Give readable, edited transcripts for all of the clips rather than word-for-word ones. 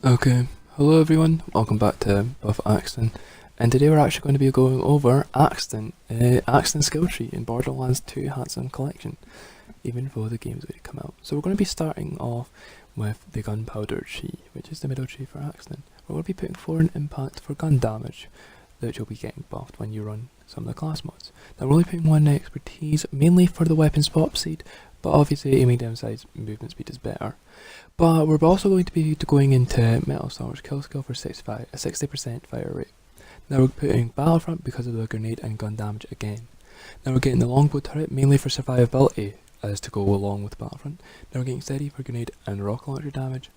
Okay, hello everyone, welcome back to Buff Axton, and today we're actually going to be going over Axton skill tree in Borderlands 2 Handsome Collection, even though the game's already come out. So we're going to be starting off with the gunpowder tree, which is the middle tree for Axton. We're going to be putting 4 in impact for gun damage, which will be getting buffed when you run some of the class mods. Now we're only putting 1 in expertise, mainly for the weapon swap speed, but obviously aiming down sights movement speed is better. But we're also going to be going into Metal Stalker's kill skill for 60% fire rate. Now we're putting Battlefront because of the grenade and gun damage again. Now we're getting the longbow turret mainly for survivability as to go along with Battlefront. Now we're getting steady for grenade and rocket launcher damage.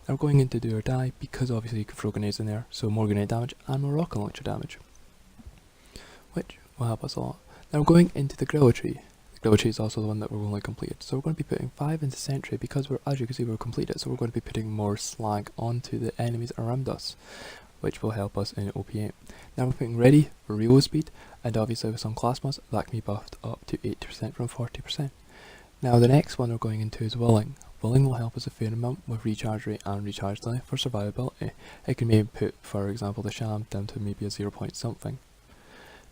Now we're going into do or die because obviously you can throw grenades in there, so more grenade damage and more rocket launcher damage, which will help us a lot. Now we're going into the Gorilla tree. The Gorilla tree is also the one that we're only completed, so we're going to be putting 5 into Sentry because as you can see we're completed, so we're going to be putting more slag onto the enemies around us, which will help us in OP8. Now we're putting ready for reload speed, and obviously with some class mods that can be buffed up to 80% from 40%. Now the next one we're going into is Willing. Willing will help us a fair amount with recharge rate and recharge delay for survivability. It can maybe put, for example, the Sham down to maybe a 0 point something.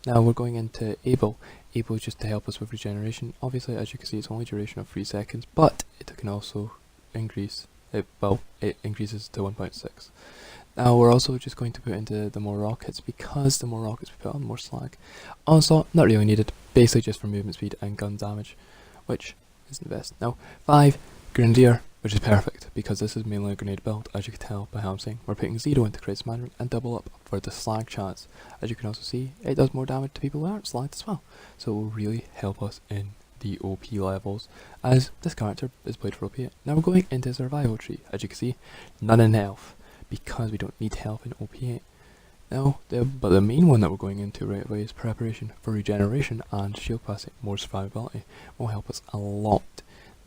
Now we're going into Able. Able is just to help us with regeneration. Obviously, as you can see, it's only duration of 3 seconds, but it can also increase. It increases to 1.6. Now we're also just going to put into the more rockets because the more rockets we put on, the more slag. Also, not really needed. Basically, just for movement speed and gun damage, which isn't the best. Now 5 Grenadier, which is perfect because this is mainly a grenade build, as you can tell by how I'm saying. We're putting 0 into crisis management and double up for the slag chance. As you can also see, it does more damage to people who aren't slagged as well, so it will really help us in the OP levels, as this character is played for OP. Now we're going into survival tree. As you can see, none in health because we don't need health in OP8. Now, but the main one that we're going into right away is preparation for regeneration and shield capacity. More survivability will help us a lot.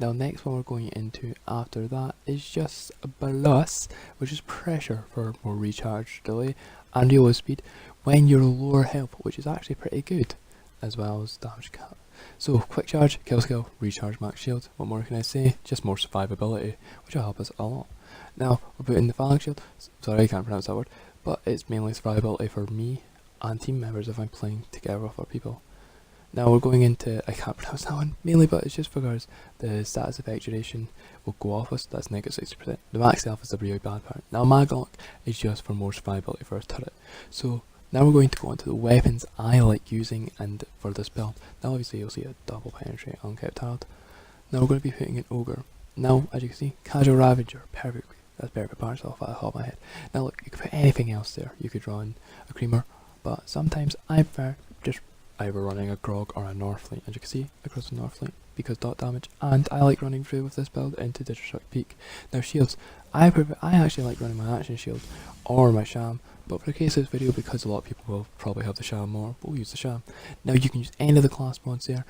Now next one we're going into after that is just a Plus, which is pressure for more recharge delay and reload speed when you're lower health, which is actually pretty good, as well as damage cap. So quick charge, kill skill, recharge max shield. What more can I say? Just more survivability, which will help us a lot. Now we're putting the phalanx shield. Sorry, I can't pronounce that word, but it's mainly survivability for me and team members if I'm playing together with other people. Now we're going into, I can't pronounce that one mainly, but it's just because the status effect duration will go off us, that's negative 60%. The max health is the really bad part. Now Maglock is just for more survivability for a turret. So now we're going to go into the weapons I like using and for this build. Now obviously you'll see a double penetrate unkept hard. Now we're going to be putting an ogre. Now as you can see, casual ravager, perfectly. That's perfect parts off at the top of my head. Now look, you could put anything else there. You could run a creamer, but sometimes I prefer just either running a grog or a northlink, as you can see across the northlink because dot damage, and I like running through with this build into Digistruct Peak. Now shields, I actually like running my action shield or my sham, but for the case of this video, because a lot of people will probably have the sham more, we'll use the sham. Now you can use any of the class mods there,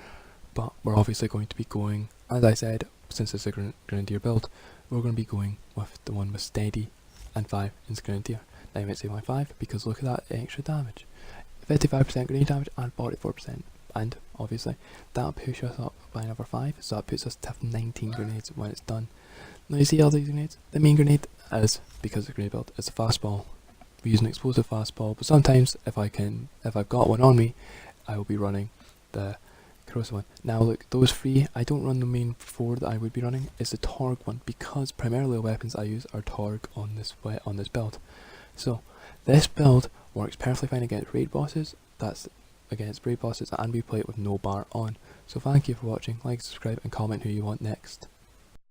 but we're obviously going to be going, as I said, since it's a Grenadier build, we're going to be going with the one with steady and 5 in Grenadier. Now you might say why 5, because look at that extra damage. 55% grenade damage and 44%, and obviously that'll push us up by another 5, so that puts us to have 19 grenades when it's done. Now you see all these grenades? The main grenade is, because it's a grenade build, it's a fastball. We use an explosive fastball, but sometimes if I've got one on me, I will be running the corrosive one. Now look, those 3, I don't run the main 4 that I would be running, it's the Torg one, because primarily the weapons I use are Torg on this build. So this build works perfectly fine against raid bosses, that's against raid bosses, and we play it with no bar on. So thank you for watching, like, subscribe and comment who you want next.